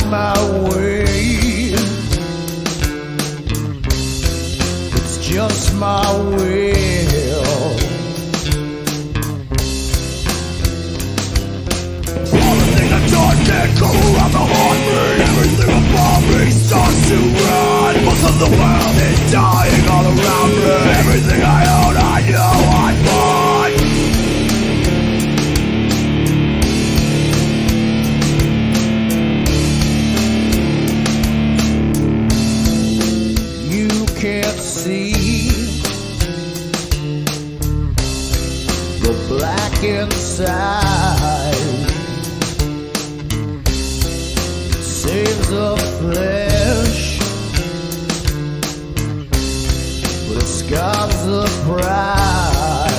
my way. It's just my will. Everything I done can't go around the heart me. Everything about me starts to run. Most of the world is dying all around me. Everything I own, I know I bought. You can't see the black inside. Saves the flesh, but it scars the pride.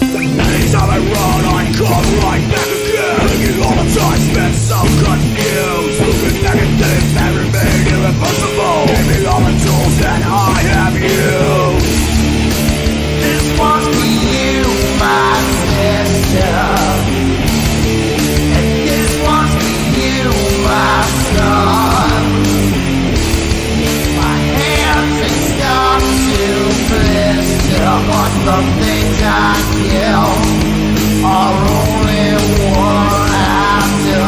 Anytime I run, I come right back again. Thinking all the time spent so confused. Looking back at things that remain irreversible. Give me all the tools that I have used. This one's for you, my sister. My son, my hands they start to blister. But the things I kill are only one after.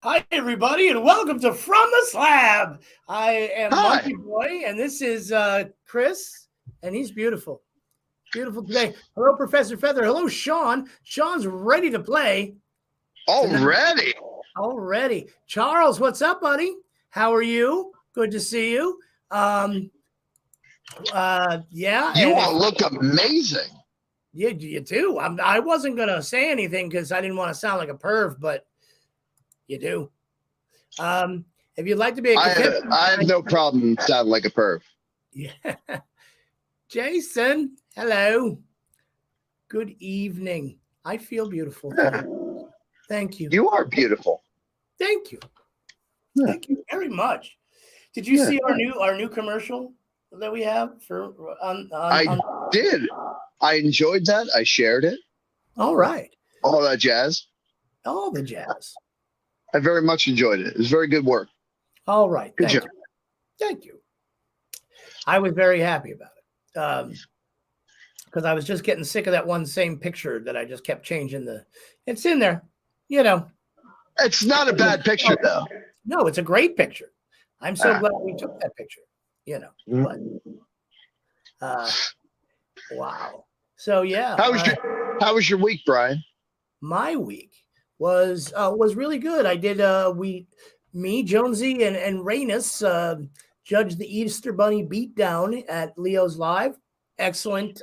Hi, everybody, and welcome to From the Slab. I am Monkey Boy, and this is Chris, and he's beautiful. Beautiful today. Hello, Professor Feather. Hello, Sean. Sean's ready to play. Already? Already. Charles, what's up, buddy? How are you? Good to see you. Yeah. You all look amazing. Yeah, you do. I wasn't going to say anything because I didn't want to sound like a perv, but you do. If you'd like to be a I have no problem sounding like a perv. Yeah. Jason, hello. Good evening. I feel beautiful. Thank you. You are beautiful. Thank you. Yeah. Thank you very much. Did you see our new commercial that we have for I did. I enjoyed that. I shared it. All right. All that jazz. All the jazz. I very much enjoyed it. It was very good work. All right. Good job. Thank you. I was very happy about it because I was just getting sick of that one same picture that I just kept changing it's in there, you know. It's not a bad picture, though. No, it's a great picture. I'm so glad we took that picture, you know. But, wow. So, yeah. How was your week, Brian? My week was really good. I did me, Jonesy, and Rainus judged the Easter Bunny beatdown at Leo's Live. excellent,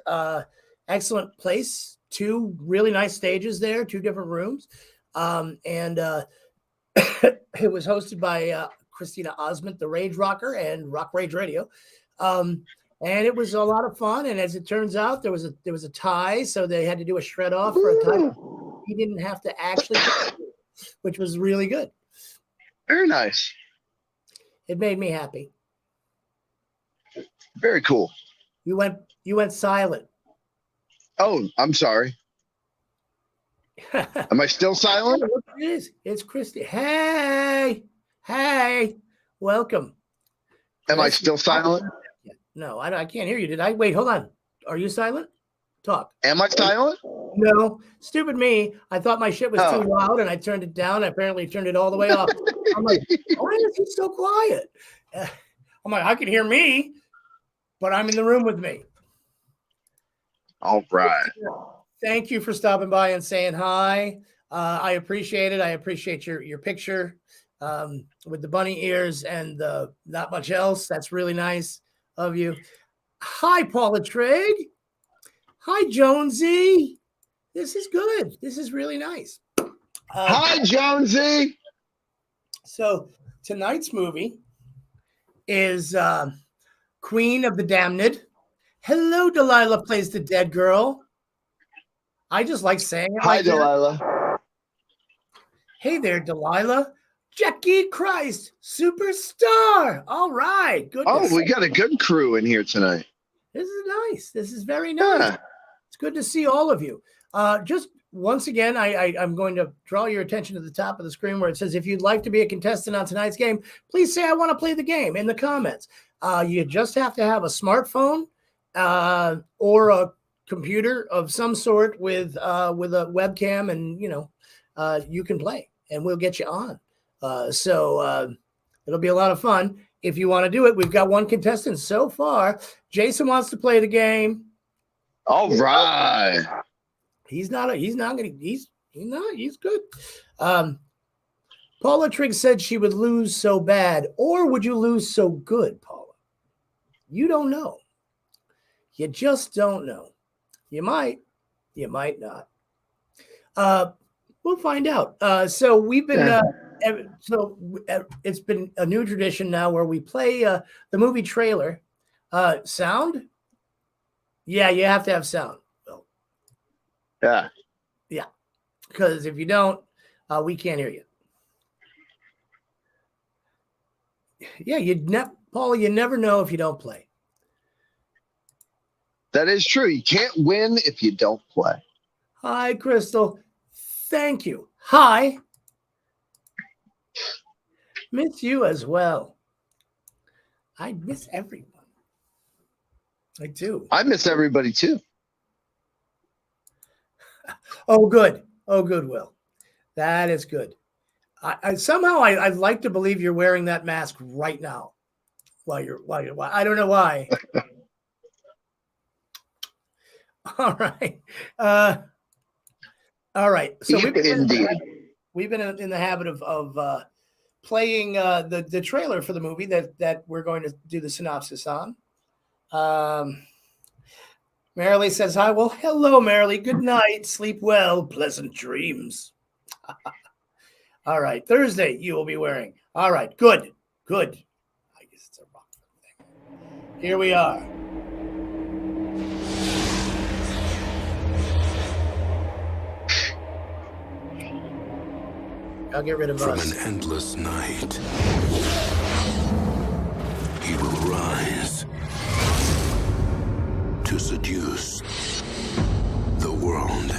excellent place. 2 really nice stages there, 2 different rooms. And it was hosted by Christina Osment, the Rage Rocker, and Rock Rage Radio. And it was a lot of fun. And as it turns out, there was a tie, so they had to do a shred off for a tie. He didn't have to actually, which was really good. Very nice. It made me happy. Very cool. You went silent. Oh, I'm sorry. Am I still silent? It is. It's Christy. Hey, welcome. Am I still silent? No, I can't hear you. Did I? Wait, hold on. Are you silent? Talk. Am I silent? No, stupid me. I thought my shit was too loud, and I turned it down. I apparently turned it all the way up. I'm like, why is he so quiet? I'm like, I can hear me, but I'm in the room with me. All right. Thank you for stopping by and saying hi. I appreciate it. I appreciate your picture with the bunny ears and not much else. That's really nice of you. Hi, Paula Trigg. Hi, Jonesy. This is good. This is really nice. Hi, Jonesy. So tonight's movie is Queen of the Damned. Hello, Delilah plays the dead girl. I just like saying it. Hi, like Delilah. that. Hey there, Delilah. Jackie Christ, superstar. All right. Good. Oh, we got a good crew in here tonight. This is nice. This is very nice. Yeah. It's good to see all of you. Just once again, I'm going to draw your attention to the top of the screen where it says, if you'd like to be a contestant on tonight's game, please say, I want to play the game in the comments. You just have to have a smartphone or a computer of some sort with a webcam, and you can play and we'll get you on. So it'll be a lot of fun. If you want to do it, we've got one contestant so far. Jason wants to play the game. All right. He's good. Paula Trigg said she would lose so bad, or would you lose so good, Paula? You don't know. You just don't know. You might not. We'll find out. So we've been, it's been a new tradition now where we play the movie trailer. Sound? Yeah, you have to have sound. Yeah. Yeah. Because if you don't, we can't hear you. Yeah, Paula, you never know if you don't play. That is true. You can't win if you don't play. Hi, Crystal. Thank you. Hi. Miss you as well. I miss everyone. I do. I miss everybody too. Oh, good. Oh, good, Will. That is good. I'd like to believe you're wearing that mask right now. While I don't know why. All right. All right. So we've been in the habit of playing the trailer for the movie that we're going to do the synopsis on. Marilee says hi. Well, hello, Marilee. Good night. Sleep well. Pleasant dreams. All right. Thursday, you will be wearing. All right. Good. Good. I guess it's a rock thing. Here we are. I'll get rid of From us. an endless night, he will rise to seduce the world.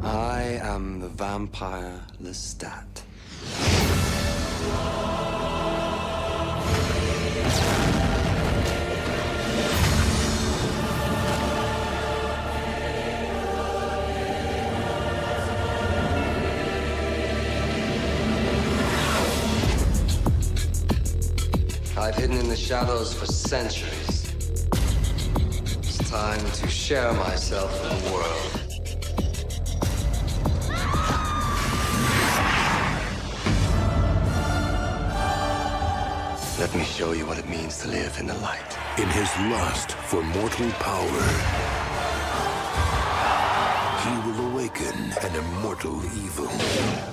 I am the vampire Lestat. I've hidden in the shadows for centuries. It's time to share myself with the world. Let me show you what it means to live in the light. In his lust for mortal power, he will awaken an immortal evil.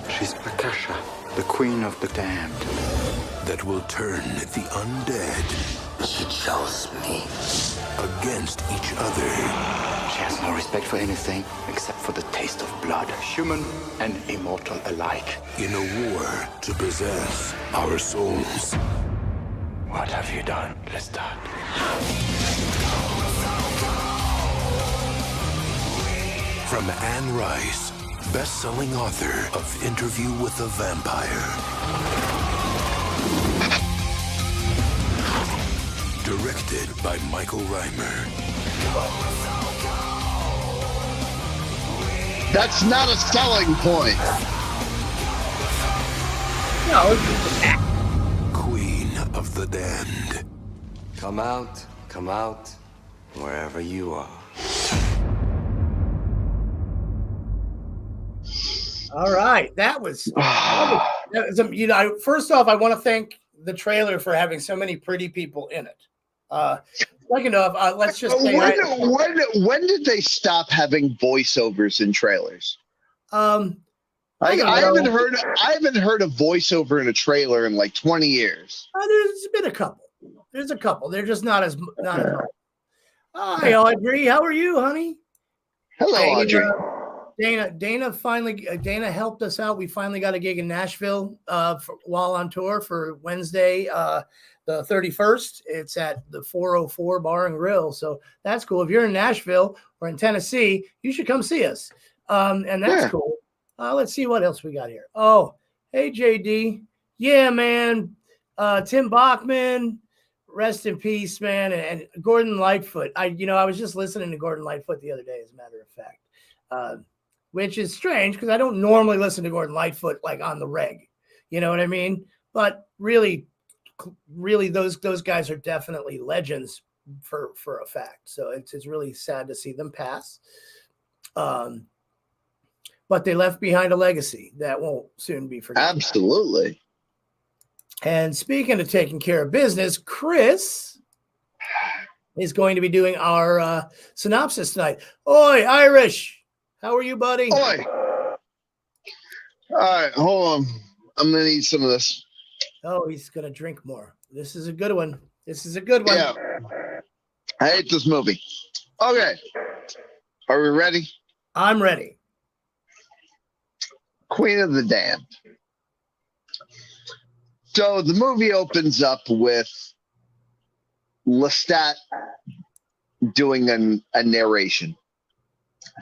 She's Akasha, the queen of the damned. That will turn the undead. She chose me. Against each other. She has no respect for anything except for the taste of blood, human and immortal alike. In a war to possess our souls. What have you done, Lestat? From Anne Rice, best-selling author of Interview with a Vampire. Directed by Michael Reimer. That's not a selling point. No, Queen of the Damned. Come out, wherever you are. all right. That was you know. First off, I want to thank the trailer for having so many pretty people in it. Second off, let's just say When did they stop having voiceovers in trailers? I I don't know. haven't heard a voiceover in a trailer in like 20 years. There's been a couple. There's a couple. They're just not as Hi, Audrey. How are you, honey? Hello, Audrey. Dana helped us out. We finally got a gig in Nashville while on tour for Wednesday, the 31st. It's at the 404 Bar and Grill. So that's cool. If you're in Nashville or in Tennessee, you should come see us. And that's cool. Let's see what else we got here. Oh, hey, JD. Yeah, man. Tim Bachman, rest in peace, man. And Gordon Lightfoot. I was just listening to Gordon Lightfoot the other day, as a matter of fact, which is strange because I don't normally listen to Gordon Lightfoot like on the reg. You know what I mean? But really, those guys are definitely legends for a fact. So it's really sad to see them pass. But they left behind a legacy that won't soon be forgotten. Absolutely. And speaking of taking care of business, Chris is going to be doing our synopsis tonight. Oi, Irish. How are you, buddy? Oi. All right, hold on. I'm going to need some of this. Oh, he's going to drink more. This is a good one. Yeah. I hate this movie. Okay. Are we ready? I'm ready. Queen of the Damned. So the movie opens up with Lestat doing a narration,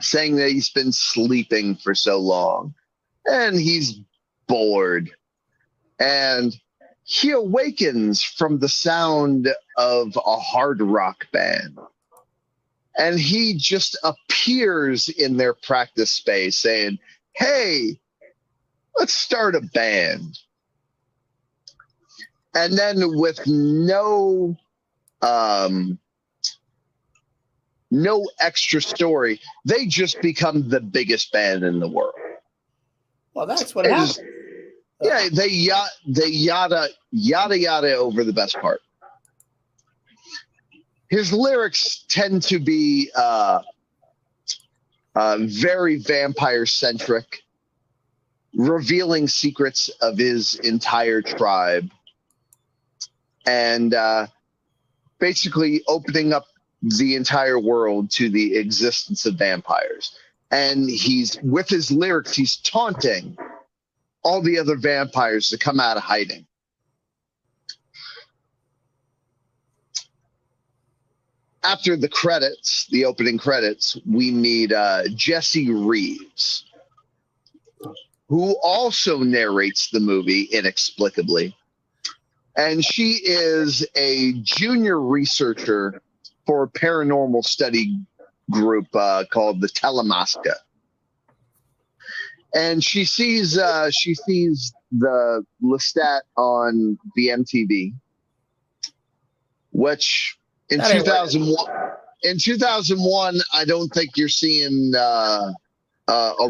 saying that he's been sleeping for so long and he's bored. And he awakens from the sound of a hard rock band. And he just appears in their practice space saying, hey, let's start a band. And then with no extra story, they just become the biggest band in the world. Well, that's what happened. Yeah, they yada over the best part. His lyrics tend to be very vampire-centric, revealing secrets of his entire tribe, and basically opening up the entire world to the existence of vampires. And with his lyrics, he's taunting all the other vampires to come out of hiding. After the opening credits, we meet Jesse Reeves, who also narrates the movie inexplicably. And she is a junior researcher for a paranormal study group called the Telemasca. And she sees the Lestat on the MTV, which in 2001, I don't think you're seeing a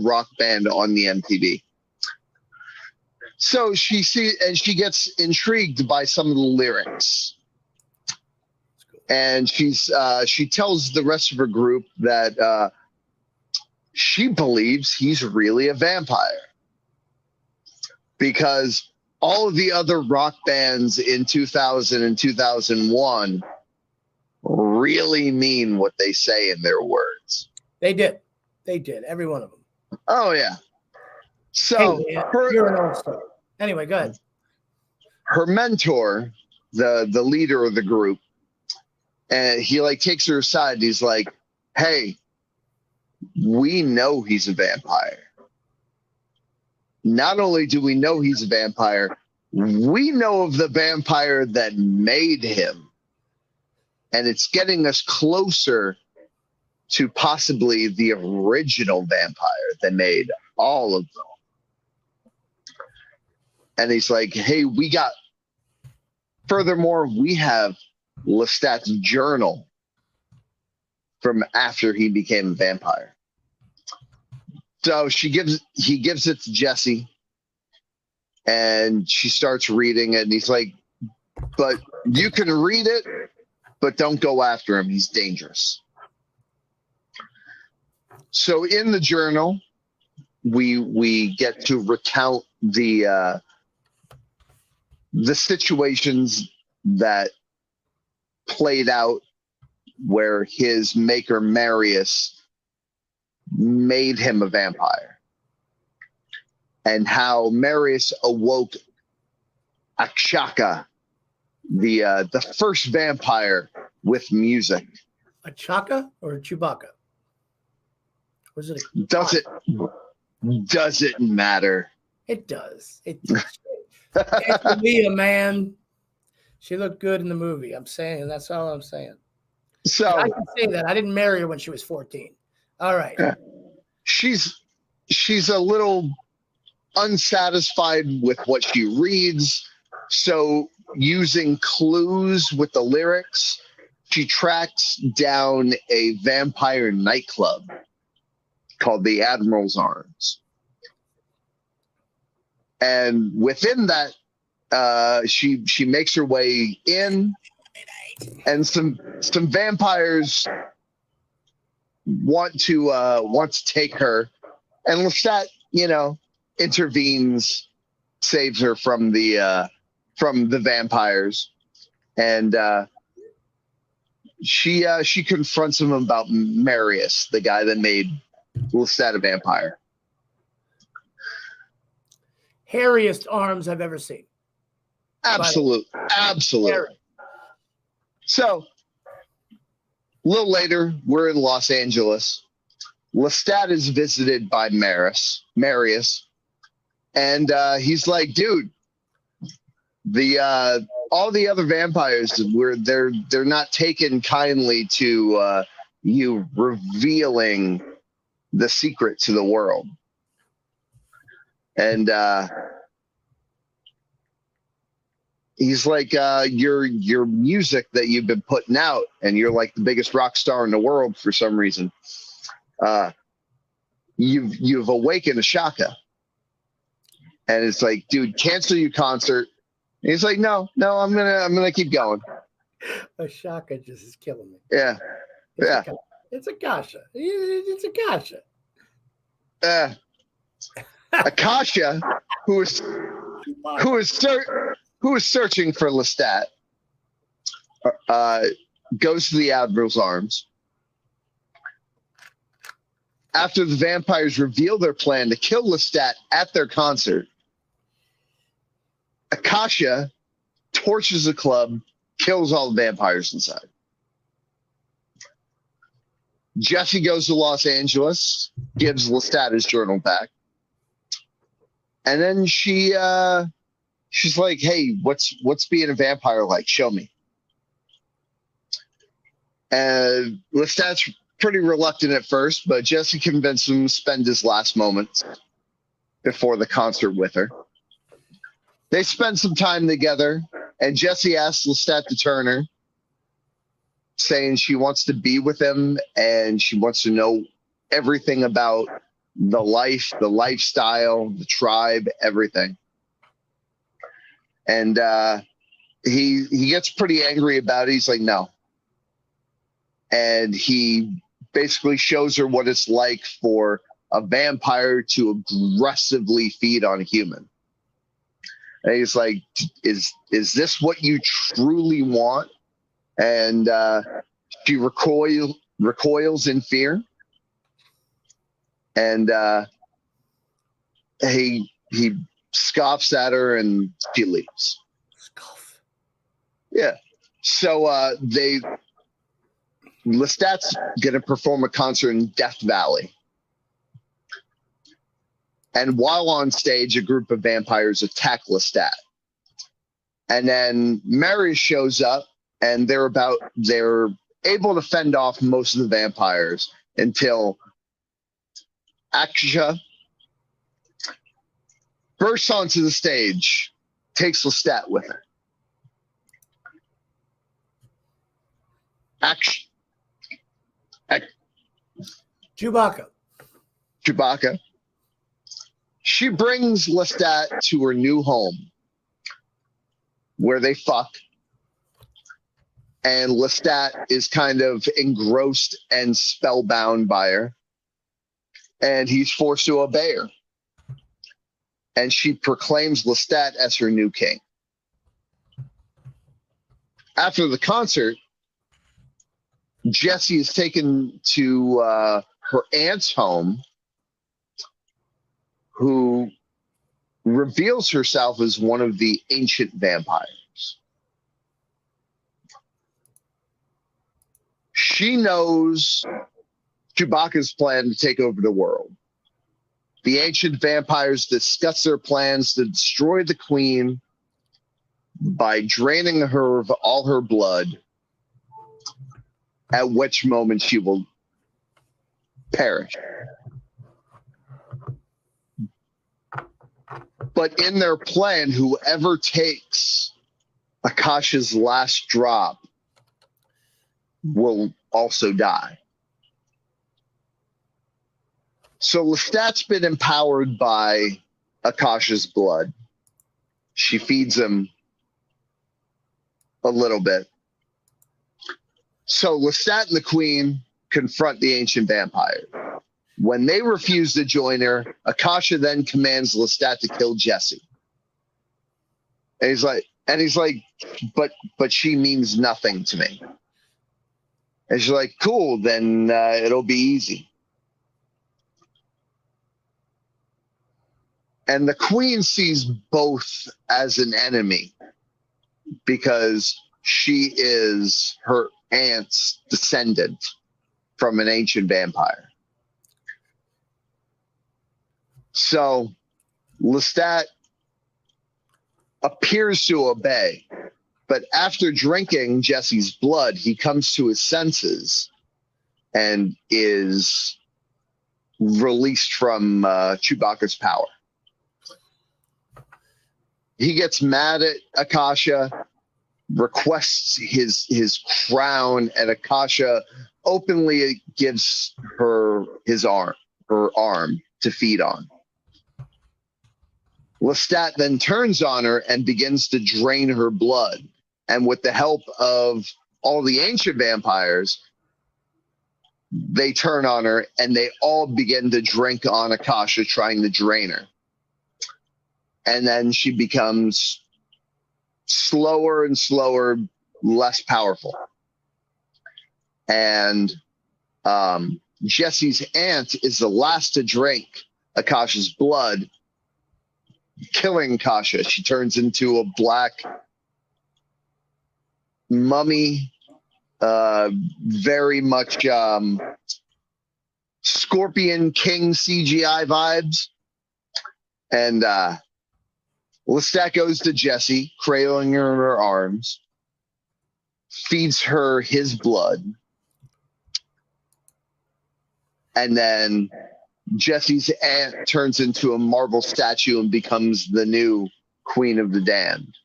rock band on the MTV. So she gets intrigued by some of the lyrics. and she tells the rest of her group that she believes he's really a vampire because all of the other rock bands in 2000 and 2001 really mean what they say in their words. They did. Every one of them. Oh yeah. So hey, you're an all-star. Anyway, go ahead. Her mentor, the leader of the group, and he like takes her aside. And he's like, "Hey, we know he's a vampire. Not only do we know he's a vampire, we know of the vampire that made him. And it's getting us closer to possibly the original vampire that made all of them." And he's like, "Hey, furthermore, we have Lestat's journal from after he became a vampire." So he gives it to Jesse, and she starts reading it, and he's like, "But you can read it, but don't go after him. He's dangerous." So in the journal, we get to recount the situations that played out where his maker Marius made him a vampire, and how Marius awoke Akshaka, the first vampire, with music. A Chaka or a Chewbacca? Was it a Does it matter? It does. It does. Aunt Leah, man. She looked good in the movie. I'm saying, that's all I'm saying. So I can say that. I didn't marry her when she was 14. All right. She's a little unsatisfied with what she reads. So using clues with the lyrics, she tracks down a vampire nightclub called the Admiral's Arms. And within that, she makes her way in, and some vampires want to take her, and Lestat, intervenes, saves her from the vampires, and she confronts him about Marius, the guy that made Lestat a vampire. Hairiest arms I've ever seen. Absolutely. So, a little later, we're in Los Angeles. Lestat is visited by Marius, and he's like, "Dude, all the other vampires they're not taken kindly to you revealing the secret to the world." And he's like, your music that you've been putting out, and you're like the biggest rock star in the world for some reason. You've awakened Ashaka. And it's like, dude, cancel your concert. And he's like, no, I'm gonna keep going. Ashaka just is killing me. Yeah. It's a Kasha. It's a Kasha. Akasha, who is searching for Lestat, goes to the Admiral's Arms. After the vampires reveal their plan to kill Lestat at their concert, Akasha torches the club, kills all the vampires inside. Jesse goes to Los Angeles, gives Lestat his journal back. And then she's like, "Hey, what's being a vampire like? Show me." And Lestat's pretty reluctant at first, but Jesse convinced him to spend his last moments before the concert with her. They spend some time together, and Jesse asks Lestat to turn her, saying she wants to be with him and she wants to know everything about the life, the lifestyle, the tribe, everything. And he gets pretty angry about it. He's like, "No, and he basically shows her what it's like for a vampire to aggressively feed on a human. And he's like, is this what you truly want? And she recoils in fear. And he scoffs at her and she leaves. Scoff. Yeah. So Lestat's going to perform a concert in Death Valley. And while on stage, a group of vampires attack Lestat. And then Mary shows up, and they're able to fend off most of the vampires until Akasha bursts onto the stage, takes Lestat with her. Chewbacca. She brings Lestat to her new home, where they fuck. And Lestat is kind of engrossed and spellbound by her. And he's forced to obey her. And she proclaims Lestat as her new king. After the concert, Jessie is taken to her aunt's home, who reveals herself as one of the ancient vampires. She knows Chewbacca's plan to take over the world. The ancient vampires discuss their plans to destroy the queen by draining her of all her blood, at which moment she will perish. But in their plan, whoever takes Akasha's last drop will also die. So Lestat's been empowered by Akasha's blood. She feeds him a little bit. So Lestat and the Queen confront the ancient vampire. When they refuse to join her, Akasha then commands Lestat to kill Jessie. And he's like, but she means nothing to me. And she's like, cool, then it'll be easy. And the Queen sees both as an enemy because she is her aunt's descendant from an ancient vampire. So Lestat appears to obey, but after drinking Jessie's blood, he comes to his senses and is released from Chewbacca's power. He gets mad at Akasha, requests his crown, and Akasha openly gives her her arm to feed on. Lestat then turns on her and begins to drain her blood. And with the help of all the ancient vampires, they turn on her and they all begin to drink on Akasha, trying to drain her. And then she becomes slower and slower, less powerful. And Jessie's aunt is the last to drink Akasha's blood, killing Akasha. She turns into a black mummy, very much Scorpion King CGI vibes. And Lestat goes to Jessie, cradling her in her arms, feeds her his blood, and then Jessie's aunt turns into a marble statue and becomes the new Queen of the Damned.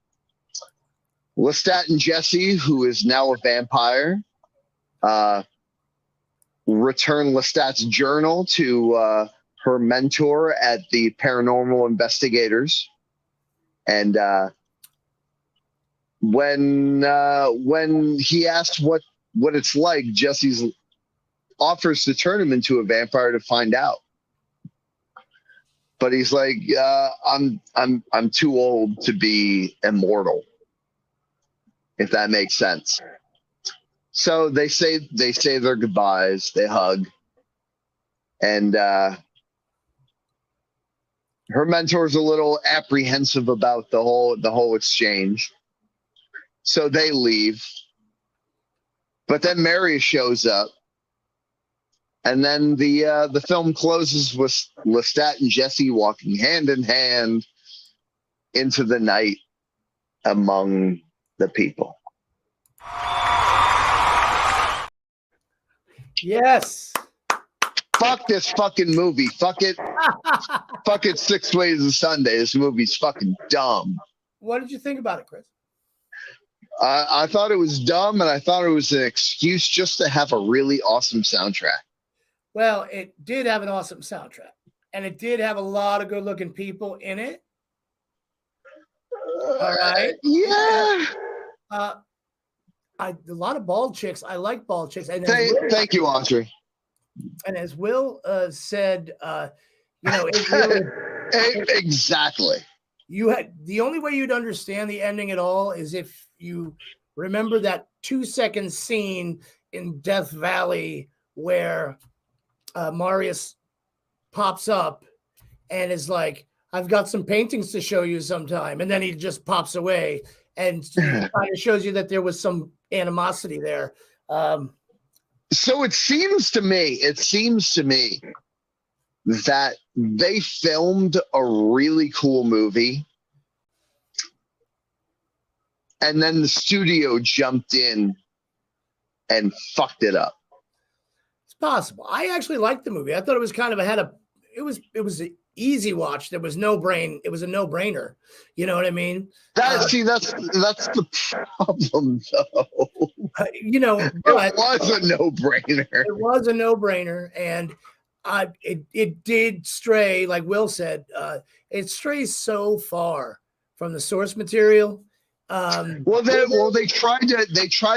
Lestat and Jessie, who is now a vampire, return Lestat's journal to her mentor at the Paranormal Investigators. And when he asks what what it's like, Jesse's offers to turn him into a vampire to find out. But he's like, I'm too old to be immortal, if that makes sense. So they say their goodbyes, they hug, and her mentor's a little apprehensive about the whole exchange. So they leave. But then Marius shows up. And then the film closes with Lestat and Jesse walking hand in hand into the night among the people. Yes. Fuck this fucking movie. Fuck it. Fuck it 6 Ways to Sunday. This movie's fucking dumb. What did you think about it, Chris? I thought it was dumb, and I thought it was an excuse just to have a really awesome soundtrack. Well, it did have an awesome soundtrack, and it did have a lot of good-looking people in it. All right. Yeah. A lot of bald chicks. I like bald chicks. And Thank you, Audrey. And as Will said, it really, Exactly. you had the only way you'd understand the ending at all is if you remember that 2-second scene in Death Valley where Marius pops up and is like, I've got some paintings to show you sometime. And then he just pops away and kind of shows you that there was some animosity there. So it seems to me that they filmed a really cool movie, and then the studio jumped in and fucked it up. It's possible. I actually liked the movie. I thought it was kind of it was an easy watch. There was no brain. It was a no-brainer. You know what I mean? That's the problem, though. But It was a no-brainer. It was a no-brainer, and it did stray, like Will said. It strays so far from the source material. They tried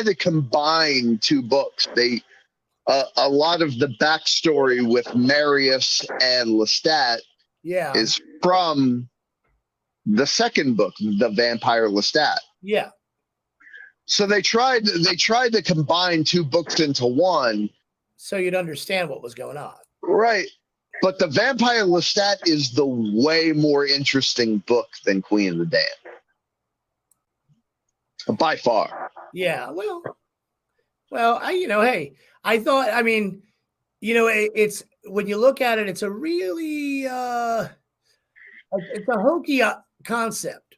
to combine 2 books. A lot of the backstory with Marius and Lestat is from the second book, The Vampire Lestat. Yeah. So they tried to combine 2 books into one, so you'd understand what was going on. right? But The Vampire Lestat is the way more interesting book than Queen of the Damned, by far. Yeah. Well, I thought, it's when you look at it, it's a really, it's a hokey concept.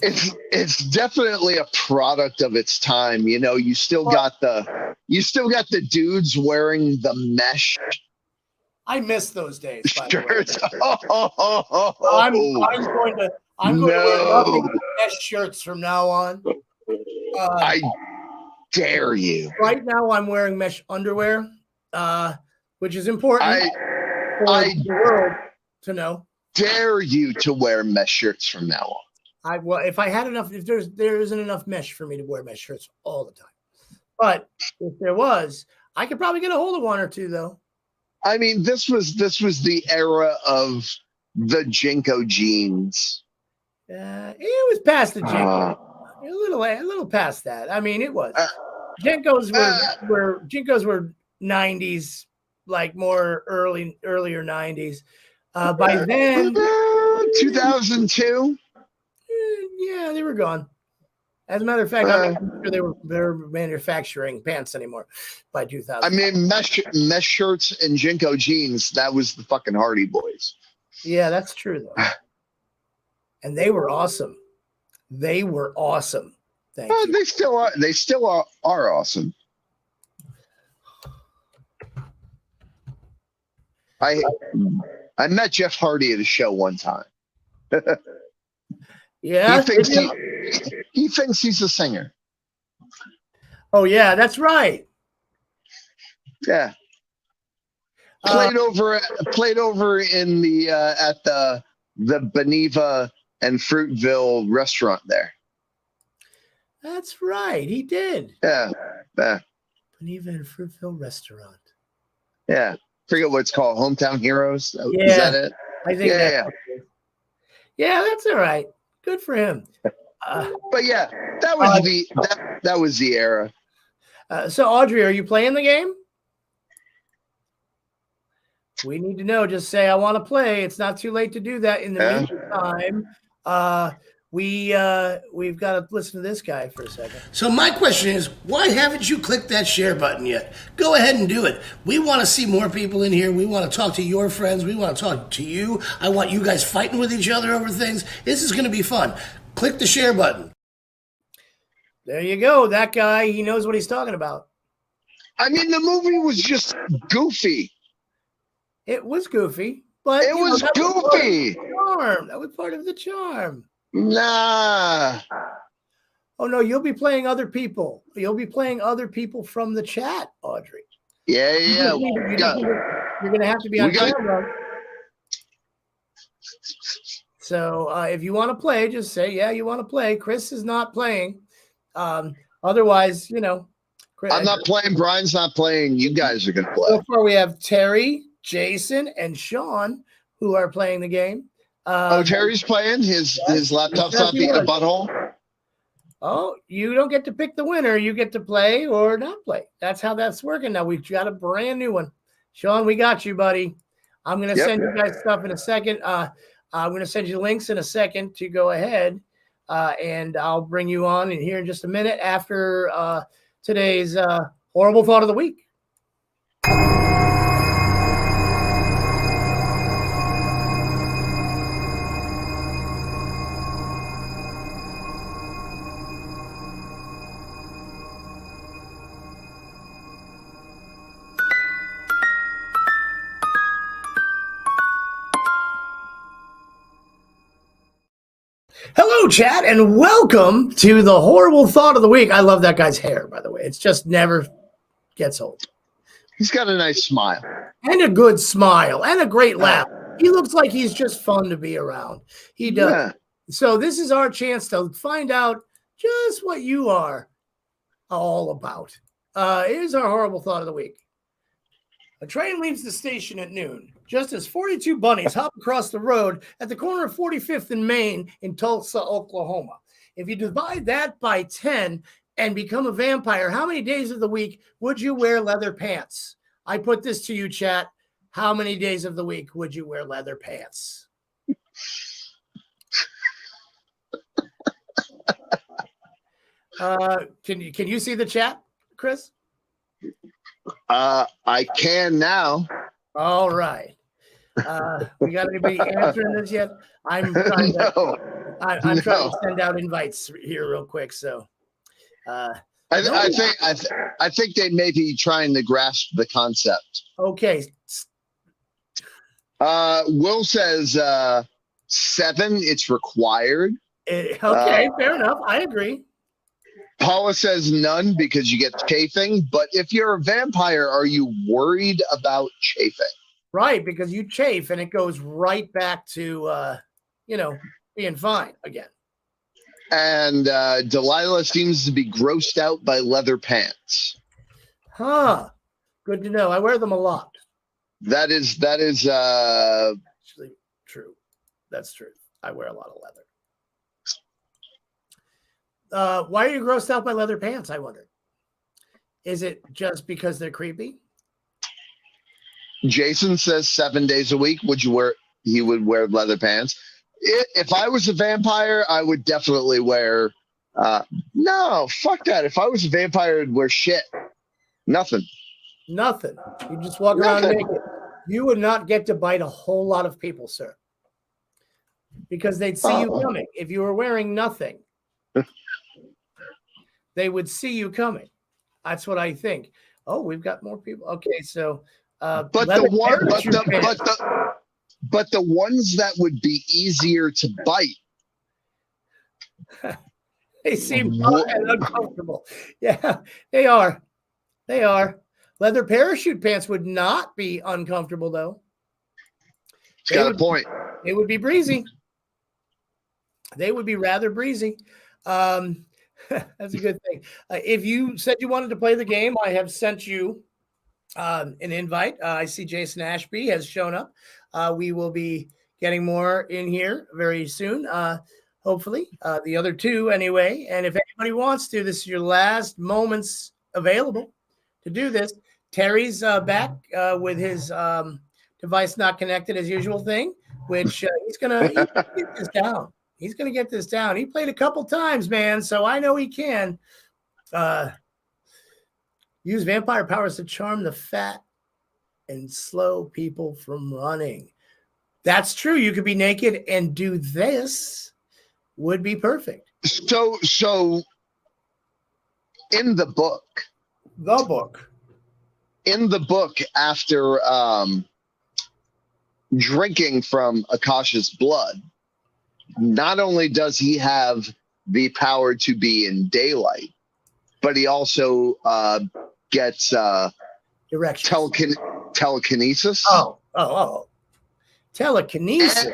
It's definitely a product of its time. You still got the dudes wearing the mesh. I miss those days. By Shirts. the way. I'm going to wear nothing but mesh shirts from now on. I dare you. Right now, I'm wearing mesh underwear, which is important for the world to know. Dare you to wear mesh shirts from now on. If I had enough, if there isn't enough mesh for me to wear mesh shirts all the time, but if there was, I could probably get a hold of 1 or 2 though. I mean, this was the era of the Jinko jeans. It was past the Jinko. A little past that. I mean, it was. Jinkos were 90s, like more earlier 90s. By then, 2002. Yeah, they were gone. As a matter of fact, I'm not sure they were manufacturing pants anymore by 2000. I mean, mesh shirts and Jinko jeans. That was the fucking Hardy Boys. Yeah, that's true though. And they were awesome. They were awesome. Thank you. They still are. They still are awesome. I met Jeff Hardy at a show one time. Yeah, he thinks he's a singer. Oh yeah, that's right. Yeah. Played over in the at the Beneva and Fruitville restaurant there. That's right. He did. Yeah. Geneva and Fruitville Restaurant. Yeah. Forget what it's called. Hometown Heroes. Yeah. Is that it? I think Yeah, that's all right. Good for him. But yeah, that was the era. So Audrey, are you playing the game? We need to know. Just say I want to play. It's not too late to do that. In the meantime, we've got to listen to this guy for a second. So my question is, why haven't you clicked that share button yet? Go ahead and do it. We want to see more people in here. We want to talk to your friends. We want to talk to you. I want you guys fighting with each other over things. This is going to be fun. Click the share button. There you go. That guy, he knows what he's talking about. I mean, the movie was just goofy. It was goofy, but it was goofy. That was part of the charm. Nah. Oh no, you'll be playing other people. You'll be playing other people from the chat, Audrey. Yeah. You're gonna have to be on camera. So if you want to play, just say yeah, you want to play. Chris is not playing. Otherwise, Chris, I'm not playing. Brian's not playing. You guys are gonna play. So far, we have Terry, Jason, and Sean who are playing the game. Terry's playing. His laptop's not being a butthole. Oh, you don't get to pick the winner. You get to play or not play. That's how that's working. Now we've got a brand new one. Sean, we got you, buddy. I'm going to send you guys stuff in a second. I'm going to send you links in a second to go ahead. And I'll bring you on in here in just a minute after today's horrible thought of the week. Hello, chat, and welcome to the horrible thought of the week. I love that guy's hair, by the way. It's just never gets old. He's got a nice smile. And a good smile and a great laugh. He looks like he's just fun to be around. He does. Yeah. So this is our chance to find out just what you are all about. Here's our horrible thought of the week. A train leaves the station at noon, just as 42 bunnies hop across the road at the corner of 45th and Main in Tulsa, Oklahoma. If you divide that by 10 and become a vampire, how many days of the week would you wear leather pants? I put this to you, chat. How many days of the week would you wear leather pants? Can you see the chat, Chris? I can now. All right. We got anybody answering this yet? I'm trying to send out invites here real quick. So I think they may be trying to grasp the concept. Okay. Will says 7. It's required. Okay, fair enough. I agree. Paula says none because you get chafing. But if you're a vampire, are you worried about chafing? Right, because you chafe and it goes right back to, being fine again. And Delilah seems to be grossed out by leather pants. Huh. Good to know. I wear them a lot. That is actually true. That's true. I wear a lot of leather. Why are you grossed out by leather pants? I wonder. Is it just because they're creepy? Jason says 7 days a week. He would wear leather pants. If I was a vampire, I would definitely wear. No, fuck that. If I was a vampire, I'd wear shit. Nothing. You just walk around naked. You would not get to bite a whole lot of people, sir, because they'd see you coming. If you were wearing nothing, they would see you coming. That's what I think. Oh, we've got more people. Okay, so but the ones that would be easier to bite. They seem uncomfortable. Yeah, they are. Leather parachute pants would not be uncomfortable, though. He's got a point. It would be breezy. They would be rather breezy. That's a good thing. If you said you wanted to play the game, I have sent you an invite. I see Jason Ashby has shown up. We will be getting more in here very soon. Hopefully, the other two anyway. And if anybody wants to, this is your last moments available to do this. Terry's back with his device not connected as usual thing, which he's gonna get this down. He's gonna get this down. He played a couple times, man, so I know he can. Use vampire powers to charm the fat and slow people from running. That's true. You could be naked and do this. Would be perfect. So in the book, after drinking from Akasha's blood, not only does he have the power to be in daylight, but he also gets telekinesis. Telekinesis.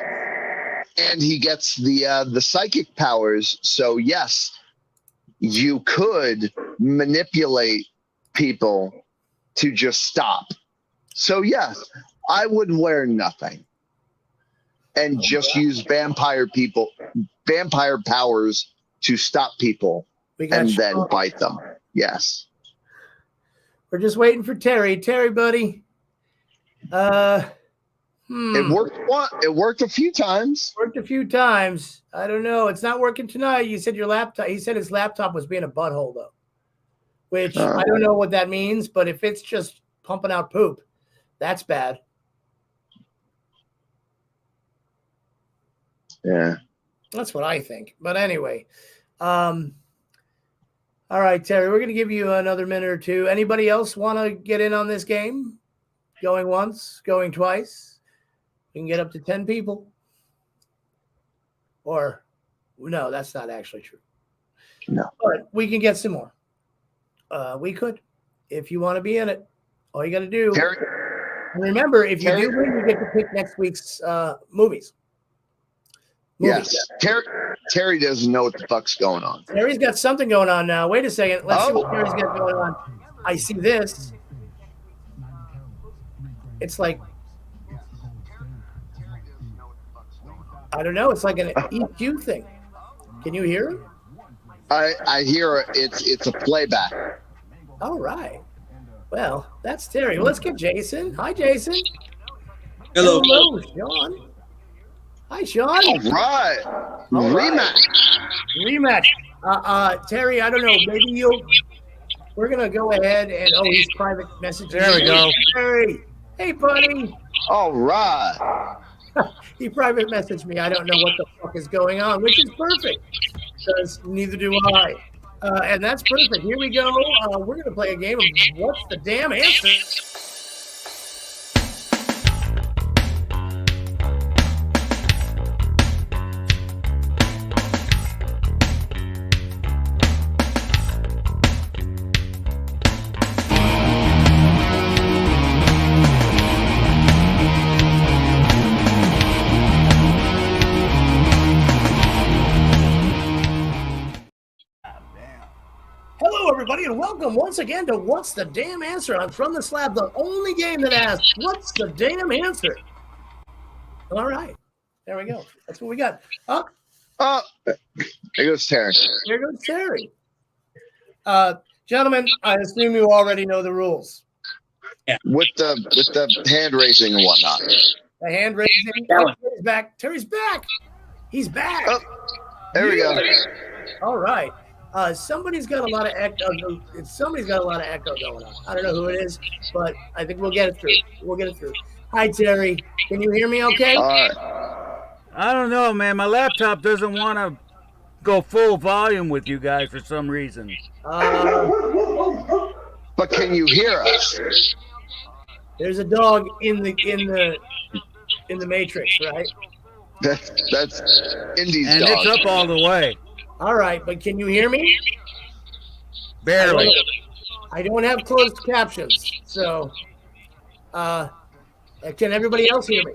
And he gets the psychic powers. So yes, you could manipulate people to just stop. So yes, I would wear nothing and just use vampire powers to stop people and then bite them. Yes. We're just waiting for Terry. Terry, buddy. It worked a few times. I don't know. It's not working tonight. You said your laptop. He said his laptop was being a butthole, though. Which I don't know what that means, but if it's just pumping out poop, that's bad. Yeah. That's what I think. But anyway. All right, Terry, we're going to give you another minute or two. Anybody else want to get in on this game? Going once, going twice. You can get up to 10 people. Or, no, that's not actually true. No. But we can get some more. We could. If you want to be in it, all you got to do. Terry, and remember, if you do win, you get to pick next week's movies. Yes. Terry doesn't know what the fuck's going on. Terry's got something going on now. Wait a second. Let's see what Terry's got going on. I see this. It's like, I don't know. It's like an EQ thing. Can you hear it? I hear it. It's a playback. All right. Well, that's Terry. Let's get Jason. Hi, Jason. Hello. Hello, Sean. Hi, Sean. All right. Rematch. Terry, I don't know. Maybe we're going to go ahead and, he's private messaging. There we go. Terry. Hey, buddy. All right. He private messaged me. I don't know what the fuck is going on, which is perfect because neither do I. And that's perfect. Here we go. We're going to play a game of What's the Damn Answer? Hello, everybody, and welcome once again to What's the Damn Answer? I'm From the Slab, the only game that asks, what's the damn answer? All right. There we go. That's what we got. There goes Terry. Here goes Terry. Gentlemen, I assume you already know the rules. Yeah. With the hand raising and whatnot. The hand raising. Terry's back. Terry's back. He's back. Oh, there we go. All right. Somebody's got a lot of echo. Somebody's got a lot of echo going on. I don't know who it is, but I think we'll get it through. Hi, Terry. Can you hear me okay? All right. I don't know, man. My laptop doesn't want to go full volume with you guys for some reason. But can you hear us? There's a dog in the Matrix, right? That's Indy's And dog. it's up all the way. All right, but can you hear me? Barely. I don't have closed captions, so can everybody else hear me?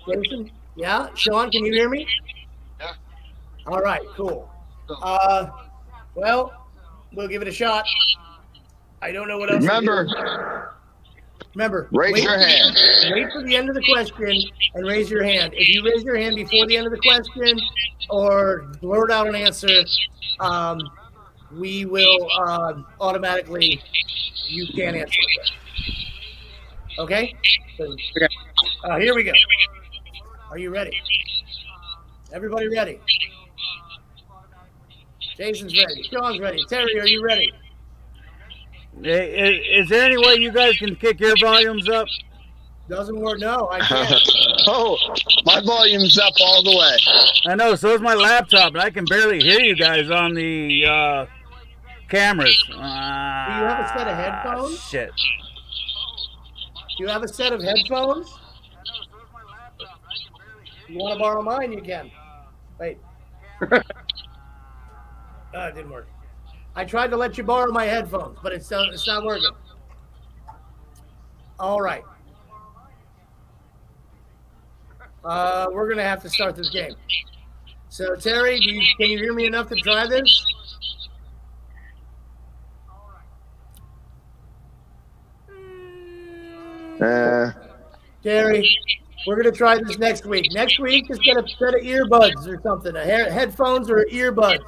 Jason? Yeah? Sean, can you hear me? Yeah. All right, cool. Well, we'll give it a shot. I don't know what else. Remember, raise your hand. Wait for the end of the question and raise your hand. If you raise your hand before the end of the question or blurt out an answer, we will automatically, you can't answer the question. Okay? Here we go. Are you ready? Everybody ready? Jason's ready. Sean's ready. Terry, are you ready? Is there any way you guys can kick your volumes up? Doesn't work. No, I can't. Oh, my volume's up all the way. I know, so is my laptop, and I can barely hear you guys on the cameras. Do you have a set of headphones? Shit. Do you have a set of headphones? You want to borrow mine? You can. Wait. It didn't work. I tried to let you borrow my headphones, but it's not working. All right. We're going to have to start this game. So, Terry, can you hear me enough to try this? Terry, we're going to try this next week. Next week, just get a set of earbuds or something, headphones or earbuds.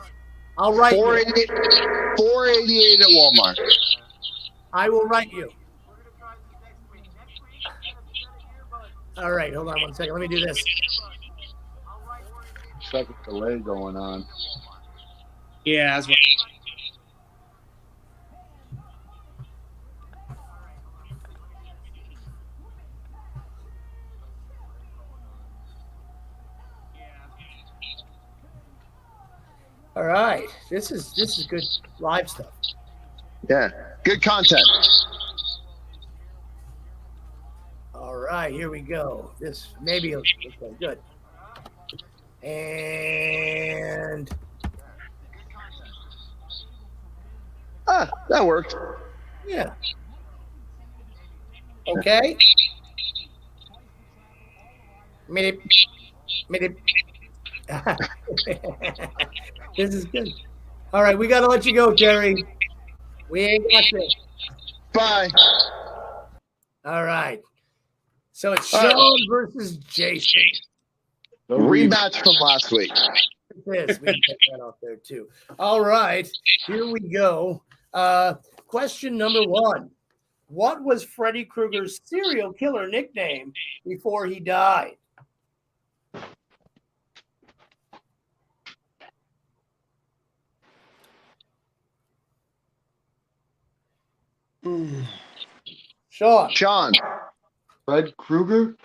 I'll write you. $4.88 at Walmart. I will write you. All right, hold on one second. Let me do this. Second delay going on. Yeah, that's right. All right, this is good live stuff. Yeah, good content. All right, here we go. This maybe okay, good. And That worked. yeah. Okay. Minute. This is good. All right, we got to let you go, Terry. We ain't got this. Bye. All right. So it's Sean versus Jason. The rematch from last week. This. We can get that off there too. All right, here we go. Question number 1. What was Freddy Krueger's serial killer nickname before he died? Sean. Fred Krueger?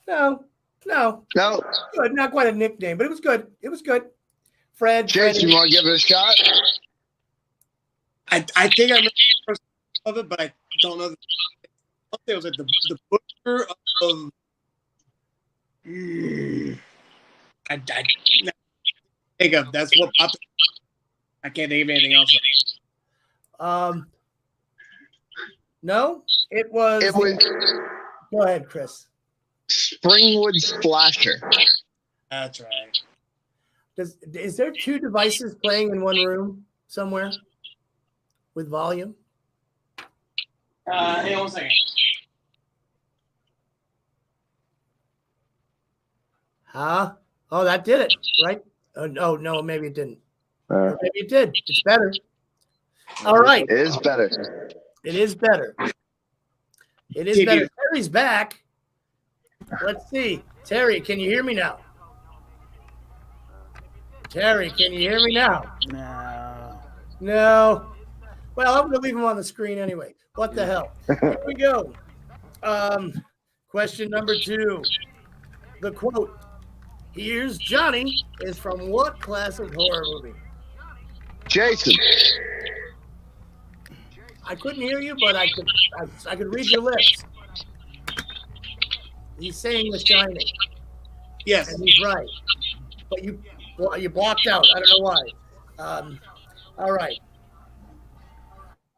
No. Good. Not quite a nickname, but it was good. It was good. Fred. Jason, you want to give it a shot? I think I remember the first of it, but I don't know. I'll say it was like the butcher of. I think of that's what popped. I can't think of anything else. No, it was. Go ahead, Chris. Springwood Splasher. That's right. Is there 2 devices playing in one room somewhere with volume? Hang on 1 second. Huh? Oh, that did it, right? Oh, no, maybe it didn't. Maybe it did. It's better. All right. It is better. It is better. It is better. Terry's back. Let's see. Terry, can you hear me now? Terry, can you hear me now? No. Well, I'm going to leave him on the screen anyway. What the hell? Here we go. Question number 2. The quote, "Here's Johnny," is from what classic horror movie? Jason. I couldn't hear you, but I could read your lips. He's saying The Shining. Yes. And he's right. But you blocked out. I don't know why. All right.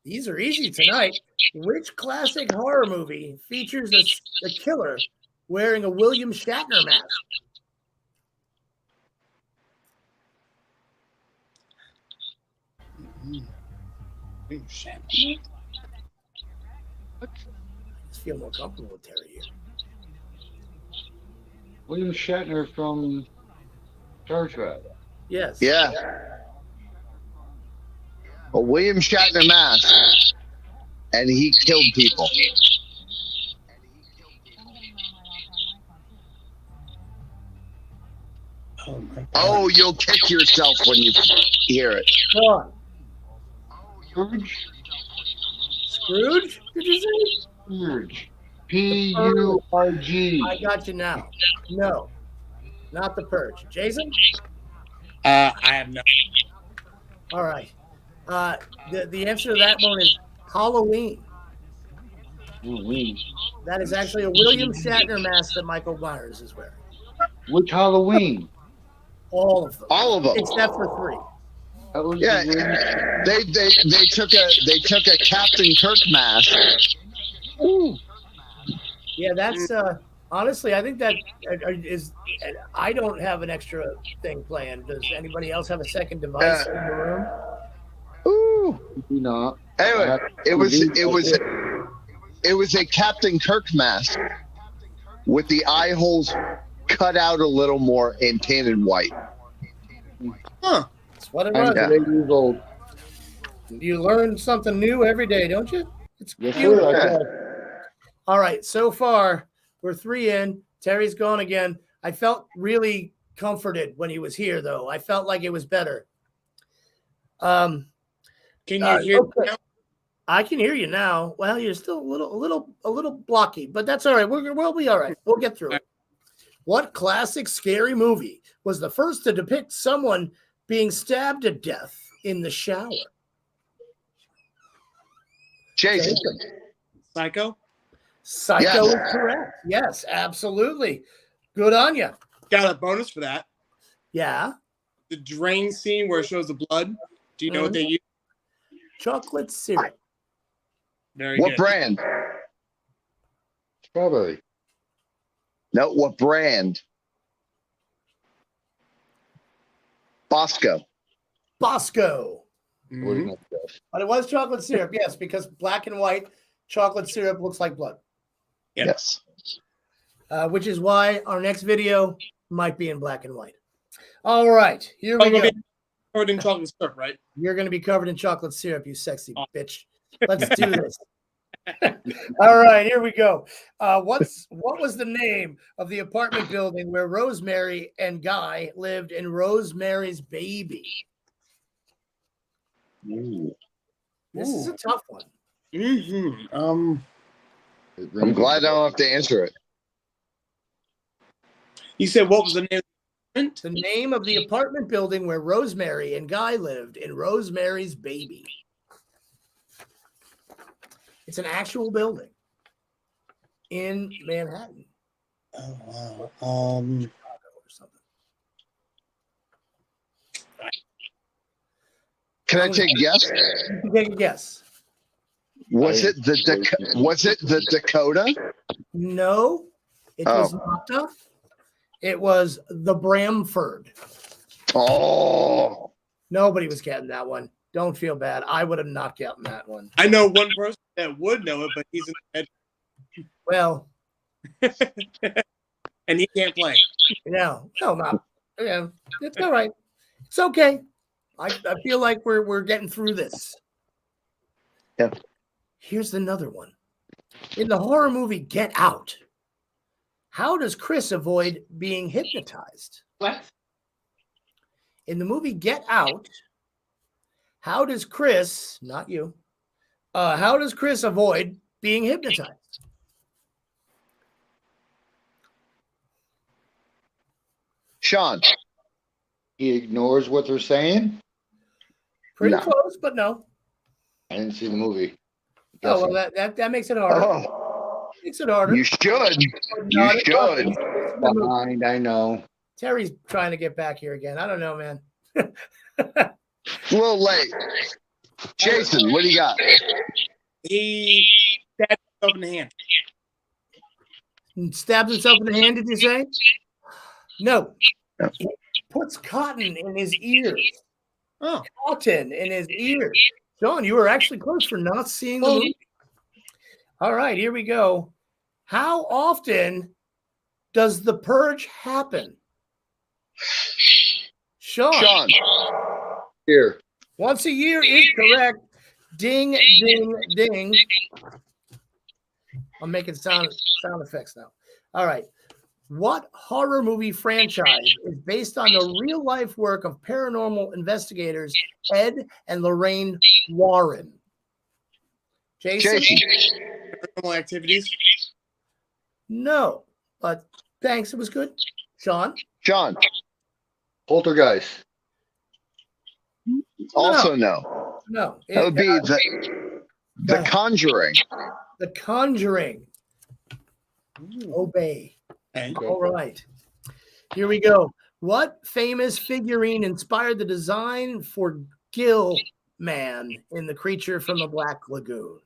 These are easy tonight. Which classic horror movie features a killer wearing a William Shatner mask? Shatner? I just feel more comfortable with Terry here. William Shatner from Star Trek. Yes. Yeah. A William Shatner mask, and he killed people. Oh my God. Oh, you'll kick yourself when you hear it. Go on. Purge? Scrooge? Did you say? Purge. P-U-R-G. I got you now. No, not the Purge. Jason? I have no. All right. The answer to that one is Halloween. Halloween. That is actually a William Shatner mask that Michael Myers is wearing. Which Halloween? All of them. All of them. Except for 3. That was Yeah, they took a Captain Kirk mask. Yeah, that's honestly, I think that is. I don't have an extra thing planned. Does anybody else have a second device in the room? Ooh. you know. Anyway, it was a Captain Kirk mask with the eye holes cut out a little more and painted white. Huh. That's what it I'm was. 8 years old. You learn something new every day, don't you? It's Yes, beautiful. sir. I guess. All right, so far we're 3 in. Terry's gone again. I felt really comforted when he was here, though. I felt like it was better. Can you hear? Okay. Now? I can hear you now. Well, you're still a little blocky, but that's all right. We'll be all right. We'll get through it. What classic scary movie was the first to depict someone being stabbed to death in the shower? Jason. Psycho. Psycho Yes. is correct. Yes, absolutely. Good on you. Got a bonus for that. Yeah. The drain scene where it shows the blood. Do you know what they use? Chocolate syrup. Very What good. brand? Strawberry. No, what brand? Bosco. Bosco. Mhm. Wouldn't have guessed. But it was chocolate syrup, yes, because black and white chocolate syrup looks like blood, Yep. Yes. which is why our next video might be in black and white. All right, here we go. Covered in chocolate syrup, right? You're going to be covered in chocolate syrup, you sexy bitch. Let's do this. All right, here we go. What was the name of the apartment building where Rosemary and Guy lived in Rosemary's Baby? Ooh. This is a tough one. Mm-hmm. I'm glad I don't have to answer it. You said what was the name? The name of the apartment building where Rosemary and Guy lived in Rosemary's Baby. It's an actual building in Manhattan. Oh wow. Or something. Can I take a guess? You can take a guess. Was it the Dakota? No, it was not. It was the Bramford. Oh. Nobody was getting that one. Don't feel bad. I would have not gotten that one. I know one person that would know it, but he's in the Well, bed and he can't play. no, not. Yeah, it's all right. It's okay. I feel like we're getting through this. Yeah. Here's another one. In the horror movie Get Out, how does Chris avoid being hypnotized? What? In the movie Get Out, how does Chris, not you, how does Chris avoid being hypnotized? Sean. He ignores what they're saying. Pretty No. close, but no. I didn't see the movie. Oh, well, that makes it harder. Oh, Makes it harder. you should. You Not at all. should. Behind, I know. Terry's trying to get back here again. I don't know, man. A little late. Jason, what do you got? He stabbed himself in the hand. Stabbed himself in the hand, did you say? No. He puts cotton in his ears Oh, cotton in his ear. Sean, you were actually close for not seeing the movie. All right, here we go. How often does the purge happen? Sean. Here. Once a year is correct. Ding, ding, ding. I'm making sound effects now. All right. What horror movie franchise is based on the real life work of paranormal investigators Ed and Lorraine Warren? Jason? Paranormal Activities. No, but thanks. It was good. Sean? Poltergeist. Also no. No. That would be the Conjuring. The Conjuring. Obey. Okay. All right. Here we go. What famous figurine inspired the design for Gill Man in The Creature from the Black Lagoon?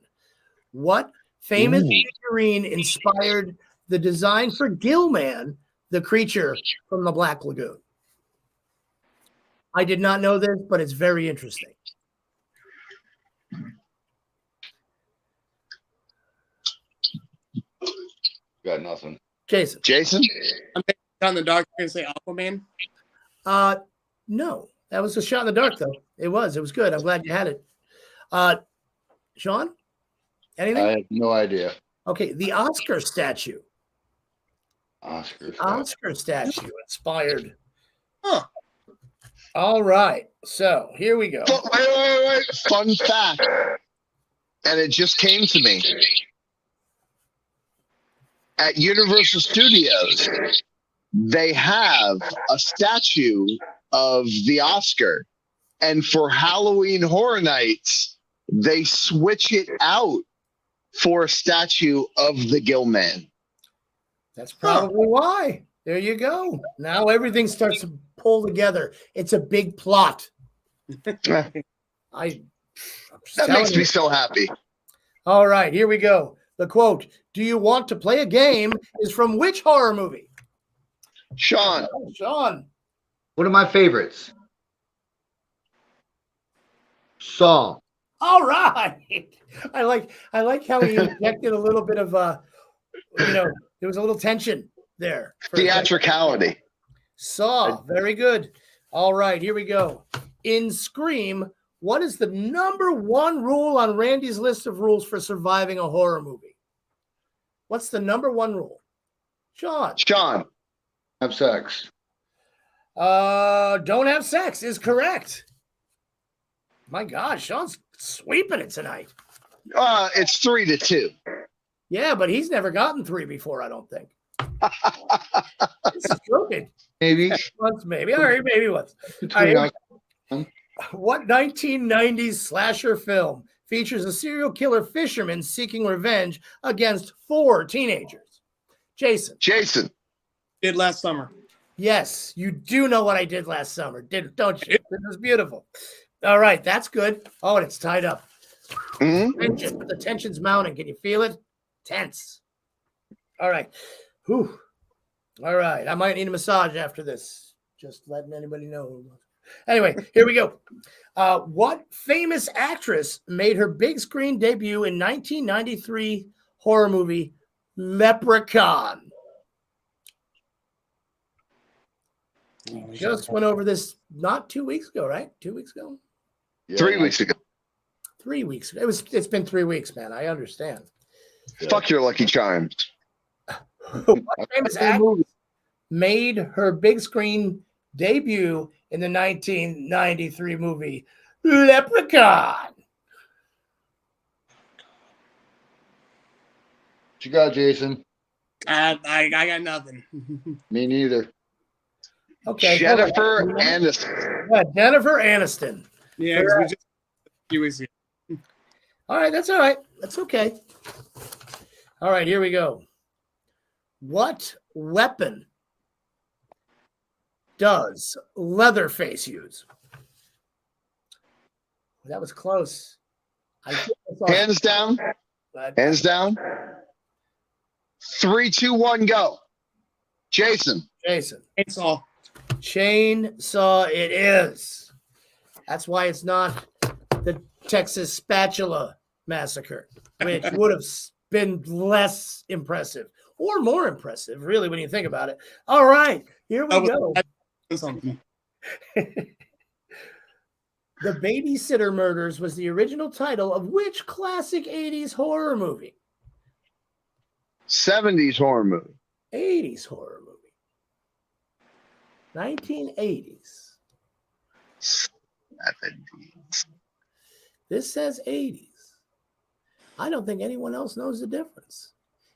What famous figurine inspired the design for Gill Man, the creature from the Black Lagoon? I did not know this, but it's very interesting. Got nothing. Jason? I'm thinking on the dark. You're gonna say Aquaman. No, that was a shot in the dark, though. It was good. I'm glad you had it. Sean? Anything? I have no idea. Okay, the Oscar statue. Oscar statue inspired. Huh. All right, so here we go. Wait. Fun fact. And it just came to me. At Universal Studios, they have a statue of the Oscar. And for Halloween Horror Nights, they switch it out for a statue of the Gill Man. That's probably why. There you go. Now everything starts to pull together. It's a big plot. That makes me so happy. All right, here we go. The quote, "Do you want to play a game?" is from which horror movie? Sean. One of my favorites. Saw. All right. I like how he injected a little bit of there was a little tension there. Theatricality. Saw. Very good. All right, here we go. In Scream, what is the number one rule on Randy's list of rules for surviving a horror movie? What's the number one rule? Sean. Have sex. Don't have sex is correct. My gosh, Sean's sweeping it tonight. It's 3-2. Yeah, but he's never gotten 3 before, I don't think. This is joking. Maybe. Once, maybe. All right, maybe once. All right, what 1990s slasher film features a serial killer fisherman seeking revenge against 4 teenagers? Jason. Did last summer. Yes, you do know what I did last summer, don't you? It was beautiful. All right, that's good. Oh, and it's tied up. The tension's mounting. Can you feel it? Tense. All right. Whew. All right. I might need a massage after this. Just letting anybody know. Anyway, here we go. What famous actress made her big screen debut in 1993 horror movie Leprechaun? We just went over this not 2 weeks ago, right? 2 weeks ago? Yeah, 3 weeks ago. 3 weeks ago. It's been 3 weeks, man. I understand. Fuck your Lucky Charms. What famous actress made her big screen debut in the 1993 movie Leprechaun? What you got, Jason? I got nothing. Me neither. Okay. Jennifer Aniston. Yeah, Jennifer Aniston. Yeah, because we just a few weeks ago. All right, that's all right. That's okay. All right, here we go. What weapon does Leatherface use? That was close. Hands down. Hands down. 3, 2, 1, go. Jason. Chainsaw. Chainsaw it is. That's why it's not the Texas Spatula Massacre, which would have been less impressive or more impressive, really, when you think about it. All right, here we go. Something. The Babysitter Murders was the original title of which classic 80s horror movie? 70s horror movie. 80s horror movie. 1980s. 70s. This says 80s. I don't think anyone else knows the difference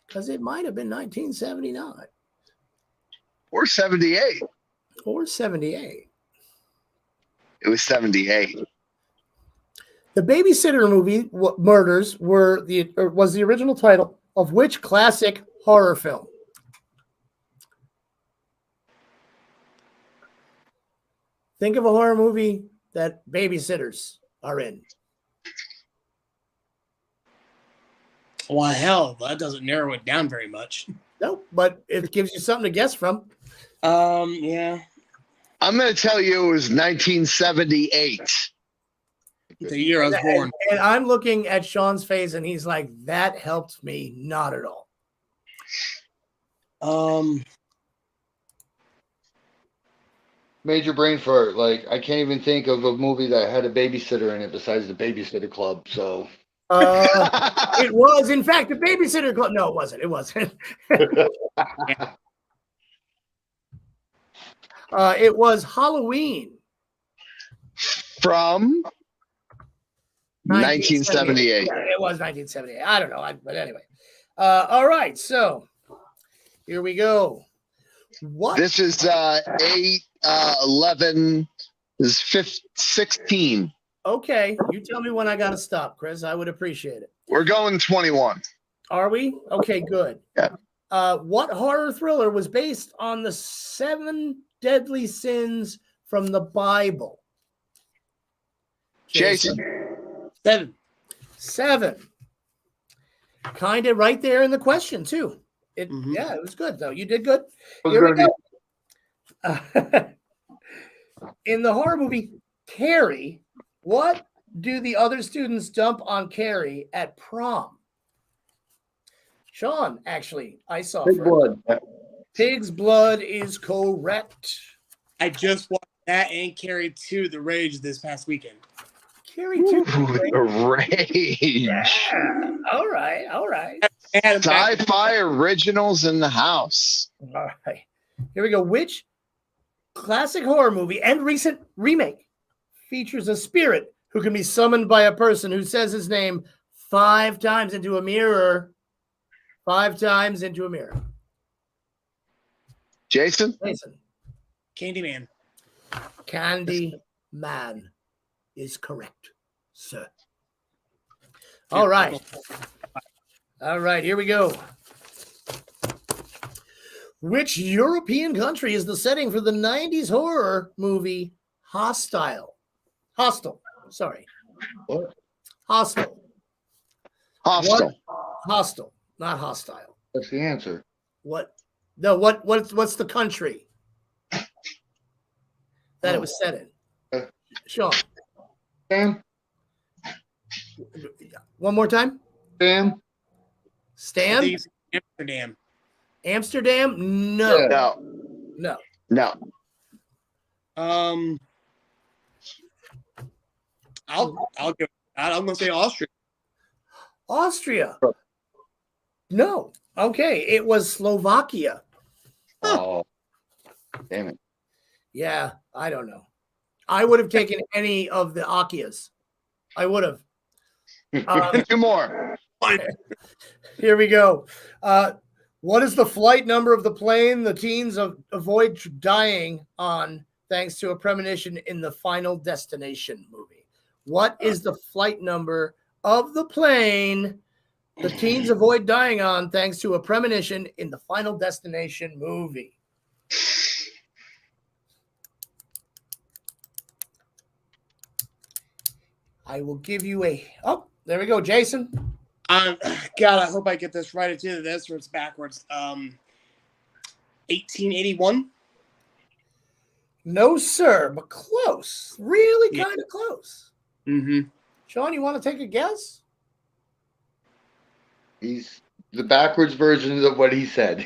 because it might have been 1979 Or 78. or 78. It was 78. The Babysitter movie Murders was the original title of which classic horror film? Think of a horror movie that babysitters are in. Well, hell, that doesn't narrow it down very much. Nope, but it gives you something to guess from. Yeah. I'm going to tell you it was 1978. The year I was born. And I'm looking at Sean's face, and he's like, "That helped me not at all." Major brain fart. Like, I can't even think of a movie that had a babysitter in it besides the Babysitter Club. So it was, in fact, the Babysitter Club. No, it wasn't. It wasn't. It was Halloween From 1978. Yeah, it was 1978. I don't know, but anyway. All right, so here we go. What? This is 8, 11, this is 16. Okay, you tell me when I got to stop, Chris. I would appreciate it. We're going 21. Are we? Okay, good. Yeah. What horror thriller was based on the 7 deadly sins from the Bible? Jason. 7. Kind of right there in the question, too. Yeah, it was good, though. You did good. Here we go. In the horror movie Carrie, what do the other students dump on Carrie at prom? Sean, actually, I saw Big blood. Pig's blood is correct. I just watched that and Carrie 2 The Rage this past weekend. Carrie 2. The Rage. Yeah. All right. Sci-fi originals in the house. All right. Here we go. Which classic horror movie and recent remake features a spirit who can be summoned by a person who says his name 5 times into a mirror? 5 times into a mirror. Jason? Candyman. Candyman is correct, sir. All right. All right, here we go. Which European country is the setting for the 90s horror movie Hostel? Sorry. What? Hostel. Hostel, not hostile. That's the answer. What? No, what's the country that it was set in? Sean. Sam? One more time? Stan? Amsterdam. Amsterdam? No. Yeah. No. I'll give. I'm gonna say Austria. Austria? No. Okay, it was Slovakia. Oh, damn it. Yeah, I don't know. I would have taken any of the Akias. I would have. 2 more. Here we go. What is the flight number of the plane the teens avoid dying on thanks to a premonition in the Final Destination movie? What is the flight number of the plane the teens avoid dying on thanks to a premonition in the Final Destination movie? I will give you oh, there we go, Jason. God, I hope I get this right. It's either this or it's backwards. 1881. No, sir, but close. Really Yeah. kind of close. Mm-hmm. Sean, you want to take a guess? He's the backwards version of what he said.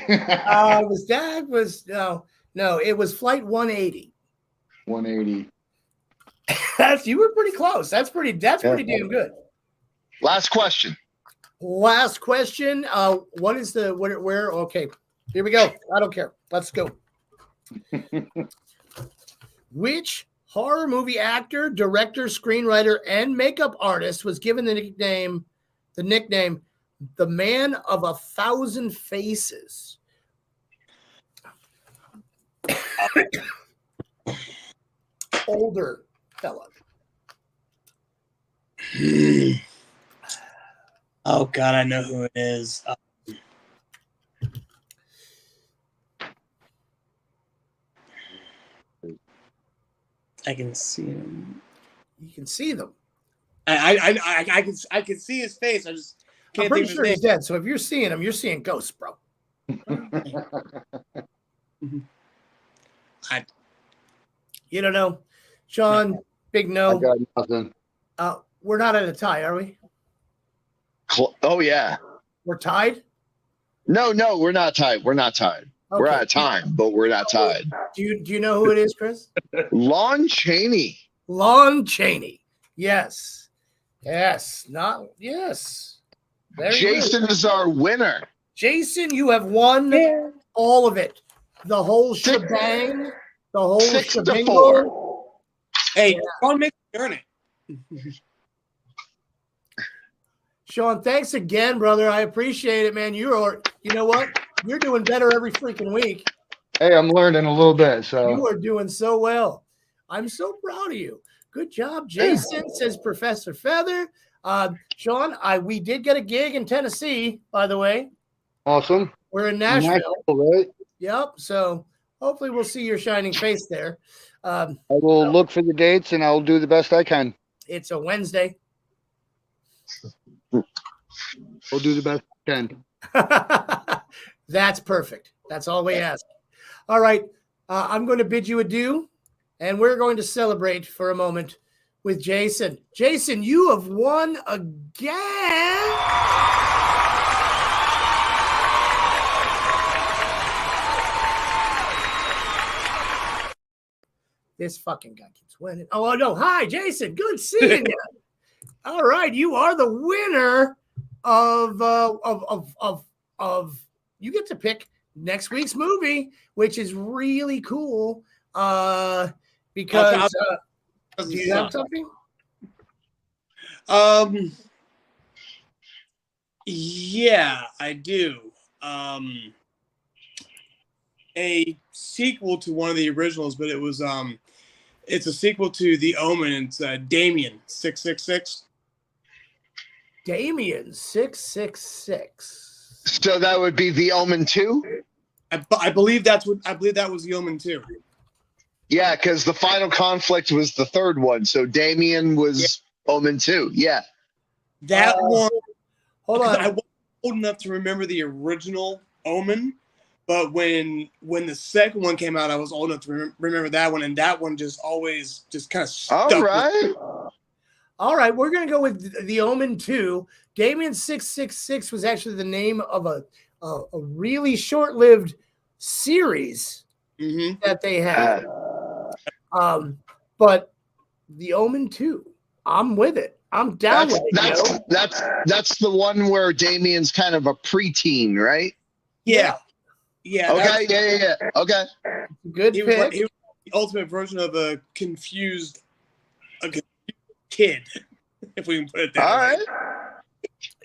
No, it was Flight 180. 180. You were pretty close. That's pretty damn good. Last question. Last question. What is the where? Okay, here we go. I don't care. Let's go. Which horror movie actor, director, screenwriter, and makeup artist was given the nickname the Man of 1,000 Faces? Older fella. Oh God, I know who it is. I can see him. You can see them. I can see his face. I just can't I'm pretty think of sure his he's name. dead. So if you're seeing him, you're seeing ghosts, bro. You don't know, Sean. Big I no. got nothing. We're not at a tie, are we? Oh yeah. We're tied. No, we're not tied. We're not tied. We're Okay. out of time, but we're not tied. Do you know who it is, Chris? Lon Chaney. Lon Chaney. Yes. Yes. Not yes. Very Jason good. is our winner. Jason, you have won all of it. The whole Six- shebang. The whole 6-4. Hey, Sean makes me earn it. Sean, thanks again, brother. I appreciate it, man. You know what? You're doing better every freaking week. Hey, I'm learning a little bit. So You are doing so well. I'm so proud of you. Good job, Jason, says Professor Feather. Sean, we did get a gig in Tennessee, by the way. awesome. We're in Nashville. Right? Yep. So hopefully we'll see your shining face there. I will look for the dates and I'll do the best I can. It's a Wednesday. I'll do the best I can. That's perfect. That's all we ask. All right. I'm going to bid you adieu, and we're going to celebrate for a moment with Jason. Jason, you have won again. This fucking guy keeps winning. Oh, no. Hi, Jason. Good seeing you. All right. You are the winner of you get to pick next week's movie, which is really cool. Because do you have something? Yeah, I do. A sequel to one of the originals, but it's a sequel to The Omen. It's Damien 666. Damien 666. So that would be The Omen 2? I believe that was The Omen 2. Yeah, because the final conflict was the third one. So Damien was Omen 2. Yeah. That one. Hold on. I wasn't old enough to remember the original Omen, but when the second one came out, I was old enough to remember that one, and that one just always just kind of stuck. All right. All right, we're going to go with The Omen 2. Damien 666 was actually the name of a really short-lived series that they had. But The Omen 2, I'm with it. I'm down with it. That's the one where Damien's kind of a preteen, right? Yeah. Yeah. Okay. Yeah. Okay. Good he pick. Was the ultimate version of a confused kid, if we can put it that All way.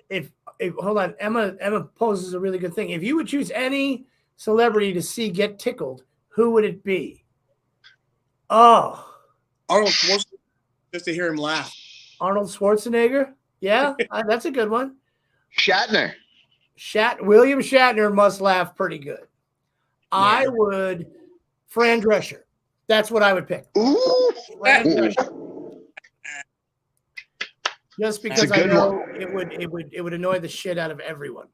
right. If hold on, Emma poses a really good thing. If you would choose any celebrity to see get tickled, who would it be? Oh, Arnold Schwarzenegger, just to hear him laugh. Arnold Schwarzenegger. Yeah, that's a good one. Shatner. William Shatner must laugh pretty good. Yeah. I would Fran Drescher. That's what I would pick. Ooh. Fran Drescher. Just because I know it would annoy the shit out of everyone,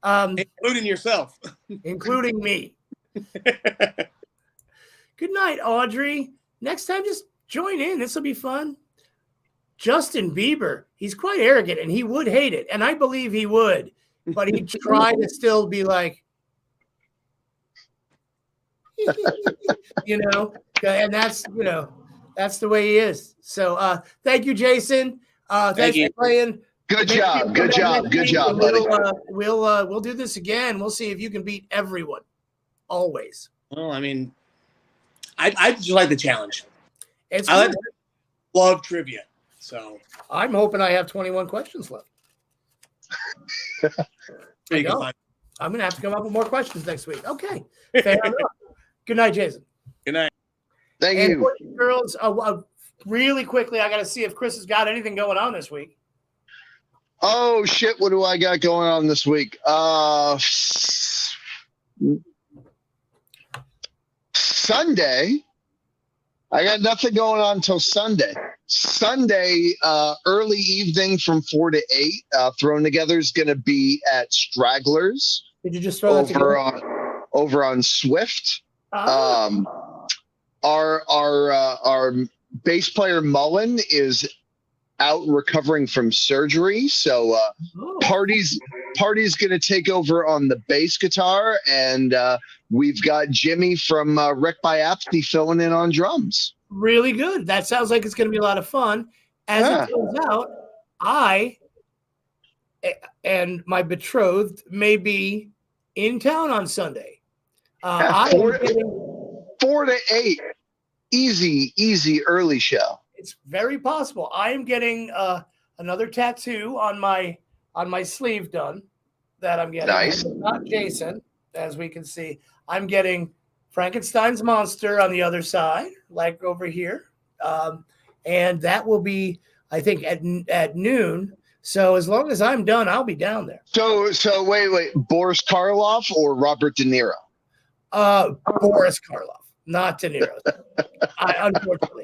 including yourself, including me. Good night, Audrey. Next time, just join in. This will be fun. Justin Bieber. He's quite arrogant, and he would hate it. And I believe he would. But he'd try to still be like, and that's, that's the way he is. So thank you, Jason. Thanks for playing. Good job, buddy. We'll do this again. We'll see if you can beat everyone. Always. Well, I mean, I just like the challenge. I love trivia. So I'm hoping I have 21 questions left. I'm going to have to come up with more questions next week. Okay. Fair enough. Good night, Jason. Good night. Thank you. Boys and girls, really quickly, I got to see if Chris has got anything going on this week. Oh, shit. What do I got going on this week? Sunday. I got nothing going on until Sunday. Sunday, early evening from 4 to 8. Thrown Together is going to be at Stragglers. Did you just throw that together? Over on Swift. Oh. Our bass player Mullen is out recovering from surgery, so Party's going to take over on the bass guitar, and we've got Jimmy from Wreck by Apathy filling in on drums. Really good. That sounds like it's going to be a lot of fun. As it turns out, I and my betrothed may be in town on Sunday. 4 to 8. Easy early show. It's very possible. I am getting another tattoo on my sleeve done that I'm getting. Nice. Not Jason, as we can see. I'm getting Frankenstein's monster on the other side, like over here. And that will be, I think, at noon. So as long as I'm done, I'll be down there. So wait. Boris Karloff or Robert De Niro? Boris Karloff, not De Niro. Unfortunately.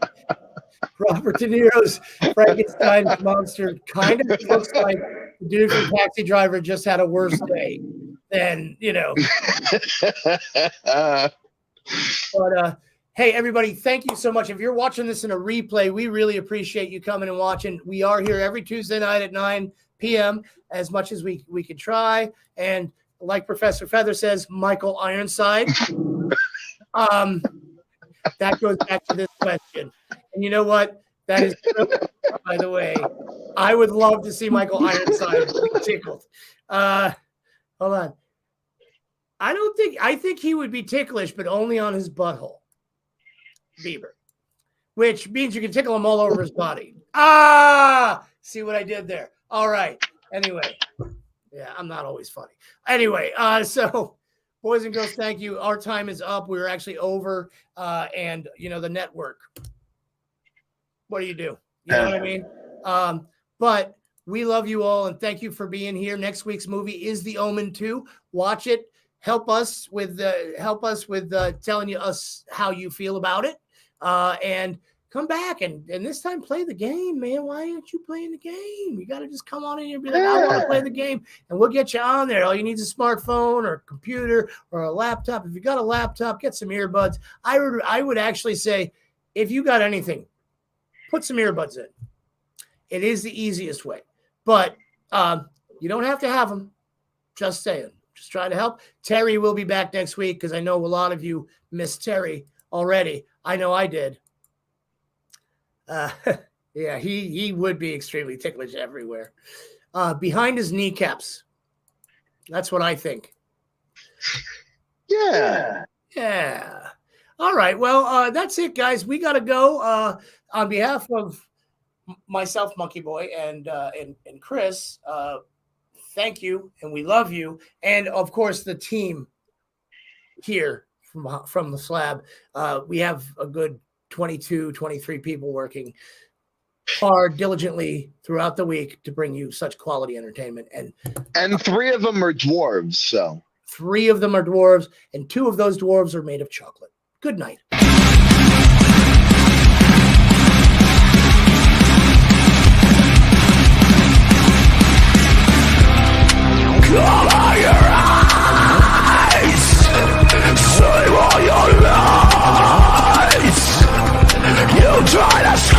Robert De Niro's Frankenstein's monster kind of looks like the dude from Taxi Driver just had a worse day than, But hey, everybody, thank you so much. If you're watching this in a replay, we really appreciate you coming and watching. We are here every Tuesday night at 9 p.m. as much as we can try. And like Professor Feather says, Michael Ironside. That goes back to this question. And you know what? That is true, by the way. I would love to see Michael Ironside tickled. Hold on. I think he would be ticklish, but only on his butthole. Bieber. Which means you can tickle him all over his body. See what I did there? All right. Anyway. Yeah, I'm not always funny. Anyway, so boys and girls, thank you. Our time is up. We were actually over. And the network. What do? You know what I mean? But we love you all and thank you for being here. Next week's movie is The Omen 2. Watch it. Help us with telling us how you feel about it. And come back and this time play the game, man. Why aren't you playing the game? You got to just come on in here and be like, I want to play the game, and we'll get you on there. All you need is a smartphone or a computer or a laptop. If you got a laptop, get some earbuds. I would actually say, if you got anything, put some earbuds in. It is the easiest way, but you don't have to have them. Just saying. Just try to help. Terry will be back next week because I know a lot of you missed Terry already. I know I did. Yeah, he would be extremely ticklish everywhere. Behind his kneecaps. That's what I think. Yeah. All right. Well, that's it, guys. We got to go. On behalf of myself, Monkey Boy, and Chris, thank you, and we love you. And, of course, the team here from the Slab. We have a good 22, 23 people working hard, diligently throughout the week to bring you such quality entertainment. And 3 of them are dwarves, so. 3 of them are dwarves, and 2 of those dwarves are made of chocolate. Good night. Cover your eyes, save all your life. try to